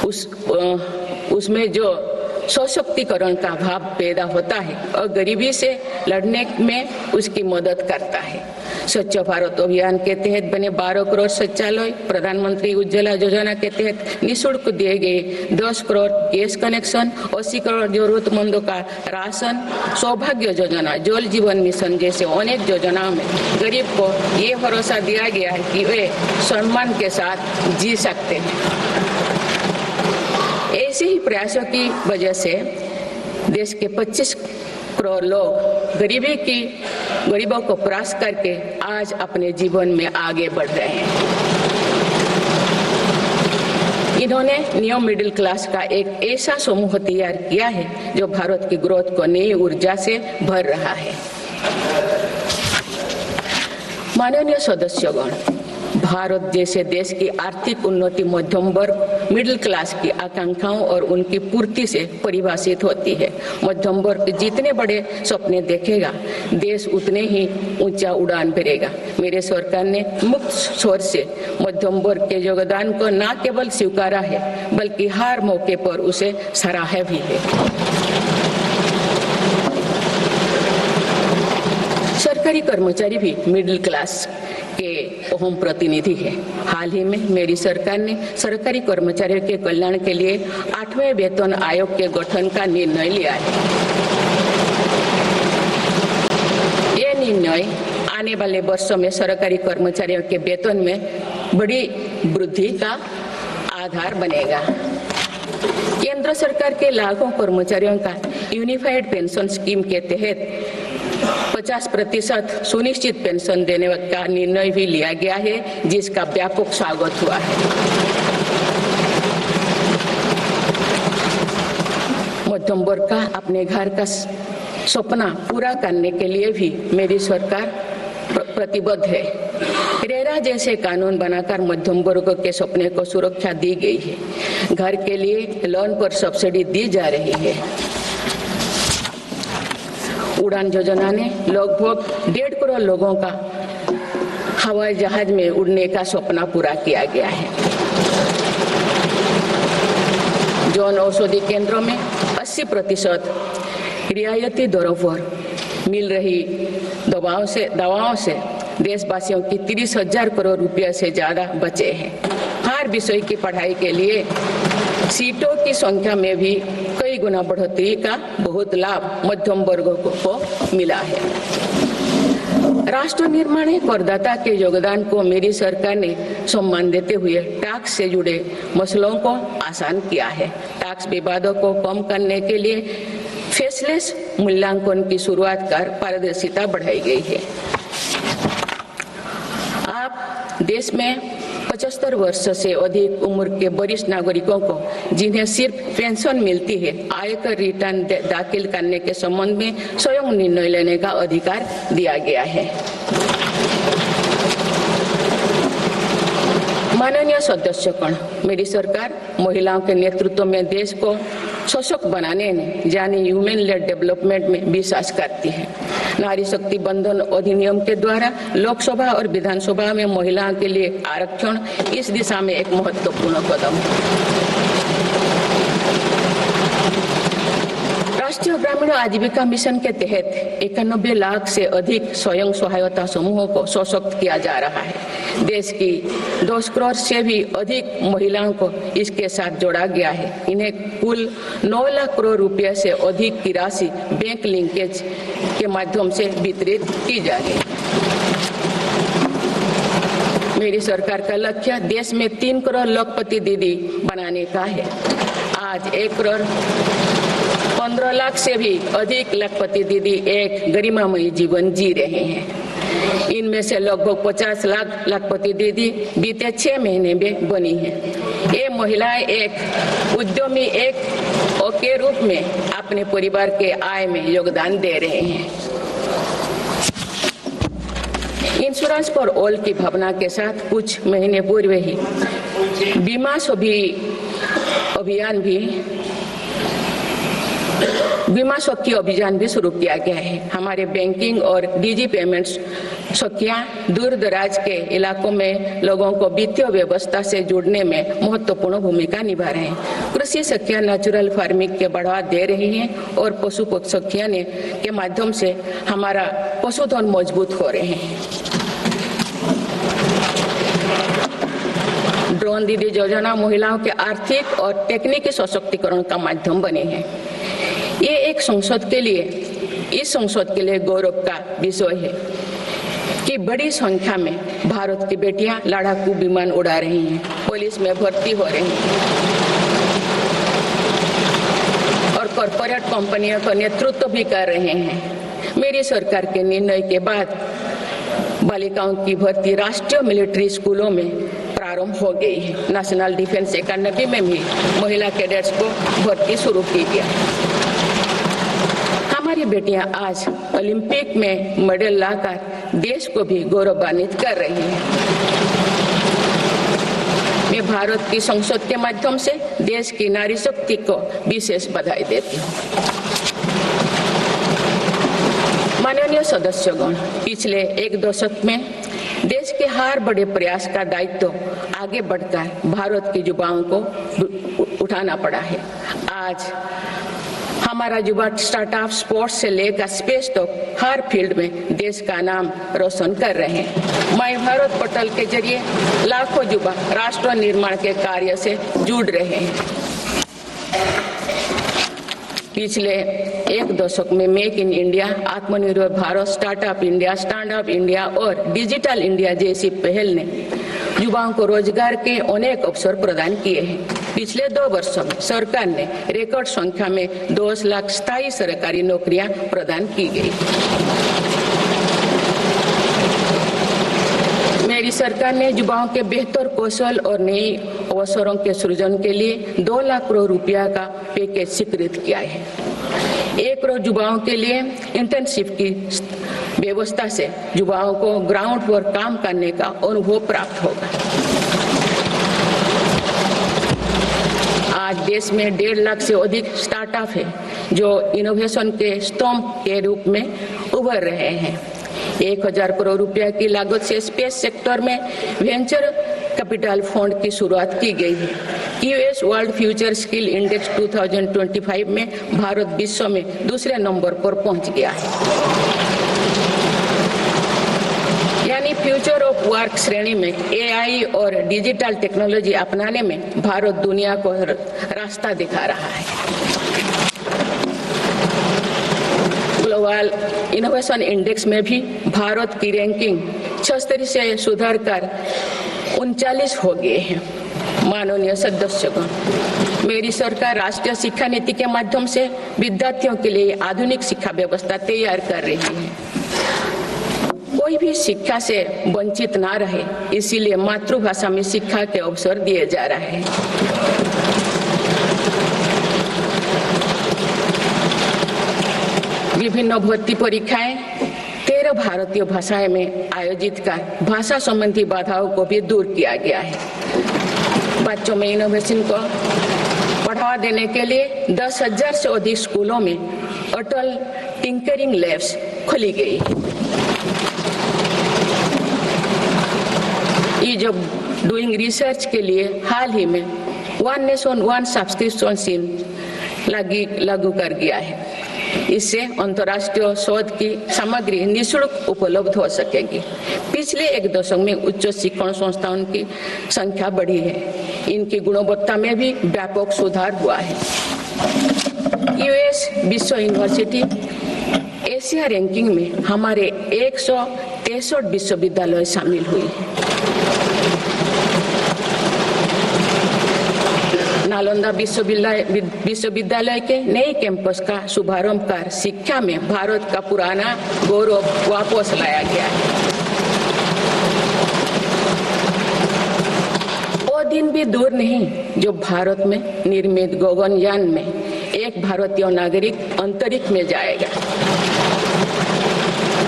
उसमें जो सशक्तिकरण का भाव पैदा होता है और गरीबी से लड़ने में उसकी मदद करता है। स्वच्छ भारत अभियान के तहत बने 12 करोड़ शौचालय, प्रधानमंत्री उज्ज्वला योजना के तहत निःशुल्क दिए गए 10 करोड़ गैस कनेक्शन, 80 करोड़ जरूरतमंदों का राशन, सौभाग्य योजना, जल जीवन मिशन जैसे अनेक योजनाओं में गरीब को ये भरोसा दिया गया है कि वे सम्मान के साथ जी सकते हैं। ऐसे ही प्रयासों की वजह से देश के 25 करोड़ लोग गरीबों को परास्त करके आज अपने जीवन में आगे बढ़ रहे हैं। इन्होंने न्यू मिडिल क्लास का एक ऐसा समूह तैयार किया है जो भारत की ग्रोथ को नई ऊर्जा से भर रहा है। माननीय सदस्यगण, भारत जैसे देश की आर्थिक उन्नति मध्यम वर्ग मिडिल क्लास की आकांक्षाओं और उनकी पूर्ति से परिभाषित होती है। मध्यम वर्ग जितने बड़े सपने देखेगा, देश उतने ही ऊंचा उड़ान भरेगा। मेरे सरकार ने मुक्त स्वर से मध्यम वर्ग के योगदान को न केवल स्वीकारा है बल्कि हर मौके पर उसे सराहा भी है। सरकारी कर्मचारी भी मिडिल क्लास के अहम प्रतिनिधि है। हाल ही में मेरी सरकार ने सरकारी कर्मचारियों के कल्याण के लिए 8वें वेतन आयोग के गठन का निर्णय लिया है। ये निर्णय आने वाले वर्षों में सरकारी कर्मचारियों के वेतन में बड़ी वृद्धि का आधार बनेगा। केंद्र सरकार के लाखों कर्मचारियों का यूनिफाइड पेंशन स्कीम के तहत 50% सुनिश्चित पेंशन देने का निर्णय भी लिया गया है, जिसका व्यापक स्वागत हुआ है। मध्यम वर्ग का अपने घर का सपना पूरा करने के लिए भी मेरी सरकार प्रतिबद्ध है। रेरा जैसे कानून बनाकर मध्यम वर्ग के सपने को सुरक्षा दी गई है। घर के लिए लोन पर सब्सिडी दी जा रही है। उड़ान योजना ने लगभग 1.5 करोड़ लोगों का हवाई जहाज में उड़ने का सपना पूरा किया गया है। जन औषधि केंद्रों में 80% रियायती दरों पर मिल रही दवाओं से देशवासियों की 30,000 करोड़ रुपए से ज्यादा बचे हैं। हर विषय की पढ़ाई के लिए सीटों की संख्या में भी कई गुना बढ़ोतरी का बहुत लाभ मध्यम वर्ग को मिला है। राष्ट्र निर्माण में करदाता के योगदान को मेरी सरकार ने सम्मान देते हुए टैक्स से जुड़े मसलों को आसान किया है। टैक्स विवादों को कम करने के लिए फेसलेस मूल्यांकन की शुरुआत कर पारदर्शिता बढ़ाई गई है। आप देश में 75 वर्ष से अधिक उम्र के वरिष्ठ नागरिकों को जिन्हें सिर्फ पेंशन मिलती है, आयकर रिटर्न दाखिल करने के संबंध में स्वयं निर्णय लेने का अधिकार दिया गया है। माननीय सदस्यगण, मेरी सरकार महिलाओं के नेतृत्व में देश को सशक्त बनाने में यानी ह्यूमन लेड डेवलपमेंट में विश्वास करती है। नारी शक्ति बंधन अधिनियम के द्वारा लोकसभा और विधानसभा में महिलाओं के लिए आरक्षण इस दिशा में एक महत्वपूर्ण कदम है। राष्ट्रीय ग्रामीण आजीविका मिशन के तहत 91 लाख से अधिक स्वयं सहायता समूहों को सशक्त किया जा रहा है। देश की 10 करोड़ से भी अधिक महिलाओं को इसके साथ जोड़ा गया है। इन्हें कुल 9 लाख करोड़ रुपए से अधिक की राशि बैंक लिंकेज के माध्यम से वितरित की जाएगी। मेरी सरकार का लक्ष्य देश में 3 करोड़ लखपति दीदी बनाने का है। आज 1 करोड़ 15 लाख से भी अधिक लखपति दीदी एक गरिमामयी जीवन जी रहे हैं। इनमें से लगभग 50 लाख लखपति दीदी बीते 6 महीने में बनी हैं। ये महिलाएं एक उद्यमी के रूप में अपने परिवार के आय में योगदान दे रहे हैं। इंश्योरेंस फॉर ऑल की भावना के साथ कुछ महीने पूर्व ही बीमा सखी अभियान भी शुरू किया गया है। हमारे बैंकिंग और डिजी पेमेंट्स सखियां दूर दराज के इलाकों में लोगों को वित्तीय व्यवस्था से जुड़ने में महत्वपूर्ण भूमिका निभा रहे हैं। कृषि सखियां नेचुरल फार्मिंग के बढ़ावा दे रही हैं और पशु सखियां के माध्यम से हमारा पशुधन मजबूत हो रहे हैं। ड्रोन दीदी योजना महिलाओं के आर्थिक और तकनीकी सशक्तिकरण का माध्यम बने हैं। ये एक इस संसद के लिए गौरव का विषय है कि बड़ी संख्या में भारत की बेटियां लड़ाकू विमान उड़ा रही हैं, पुलिस में भर्ती हो रही हैं और कॉरपोरेट कंपनियों का नेतृत्व भी कर रहे हैं। मेरी सरकार के निर्णय के बाद बालिकाओं की भर्ती राष्ट्रीय मिलिट्री स्कूलों में प्रारंभ हो गई है। नेशनल डिफेंस एकेडमी में भी महिला कैडेट्स को भर्ती शुरू की गई। हमारी बेटियां आज ओलंपिक में मेडल लाकर देश को भी गौरवान्वित कर रही हैं। मैं भारत की संसद के माध्यम से देश की नारी शक्ति को विशेष बधाई देती हूँ। माननीय सदस्यगण, पिछले एक दशक में देश के हर बड़े प्रयास का दायित्व आगे बढ़कर भारत के युवाओं को उठाना पड़ा है। आज हमारा युवा स्टार्टअप, स्पोर्ट्स से लेकर स्पेस तक हर फील्ड में देश का नाम रोशन कर रहे हैं। माय भारत पोर्टल के जरिए लाखों युवा राष्ट्र निर्माण के कार्य से जुड़ रहे हैं। पिछले एक दशक में मेक इन इंडिया, आत्मनिर्भर Bharat, startup India, stand up India और डिजिटल इंडिया जैसी पहल ने युवाओं को रोजगार के अनेक अवसर प्रदान किए हैं। पिछले 2 वर्षों में सरकार ने रिकॉर्ड संख्या में 10 लाख स्थायी सरकारी नौकरियां प्रदान की गई। मेरी सरकार ने युवाओं के बेहतर कौशल और नए अवसरों के सृजन के लिए 2 लाख करोड़ रुपया का पैकेज स्वीकृत किया है। 1 करोड़ युवाओं के लिए इंटर्नशिप की व्यवस्था से युवाओं को ग्राउंड पर काम करने का अनुभव प्राप्त होगा। आज देश में 1.5 लाख से अधिक स्टार्टअप है जो इनोवेशन के स्तंभ के रूप में उभर रहे हैं। 1000 करोड़ रुपया की लागत से स्पेस सेक्टर में वेंचर कैपिटल फंड की शुरुआत की गई है। US world future skill index 2025 में भारत विश्व में दूसरे नंबर पर पहुंच गया है। यानी फ्यूचर ऑफ वर्क श्रेणी में एआई और डिजिटल टेक्नोलॉजी अपनाने में भारत दुनिया को रास्ता दिखा रहा है। ग्लोबल इनोवेशन इंडेक्स में भी भारत की रैंकिंग 76 से सुधार कर 39 हो गए हैं। माननीय सदस्यगण, मेरी सरकार राष्ट्रीय शिक्षा नीति के माध्यम से विद्यार्थियों के लिए आधुनिक शिक्षा व्यवस्था तैयार कर रही है। कोई भी शिक्षा से वंचित ना रहे, इसीलिए मातृभाषा में शिक्षा के अवसर दिए जा रहे हैं। विभिन्न भर्ती परीक्षाएं 13 भारतीय भाषाएं में आयोजित कर भाषा संबंधी बाधाओं को भी दूर किया गया है। बच्चों में इनोवेशन को बढ़ावा देने के लिए 10,000 से अधिक स्कूलों में अटल टिंकरिंग लैब्स खोली गई। ये जो डूइंग रिसर्च के लिए हाल ही में 1 नेशन 1 सब्सक्रिप्शन स्कीम लागू कर गया है। इससे अंतर्राष्ट्रीय शोध की सामग्री निःशुल्क उपलब्ध हो सकेगी। पिछले एक दशक में उच्च शिक्षण संस्थाओं की संख्या बढ़ी है। इनकी गुणवत्ता में भी व्यापक सुधार हुआ है। यूएस विश्व यूनिवर्सिटी एशिया रैंकिंग में हमारे 163 विश्वविद्यालय शामिल हुई है। नालंदा विश्वविद्यालय के नए कैंपस का शुभारंभ कर शिक्षा में भारत का पुराना गौरव वापस लाया गया है। वो दिन भी दूर नहीं जो भारत में निर्मित गगनयान में एक भारतीय नागरिक अंतरिक्ष में जाएगा।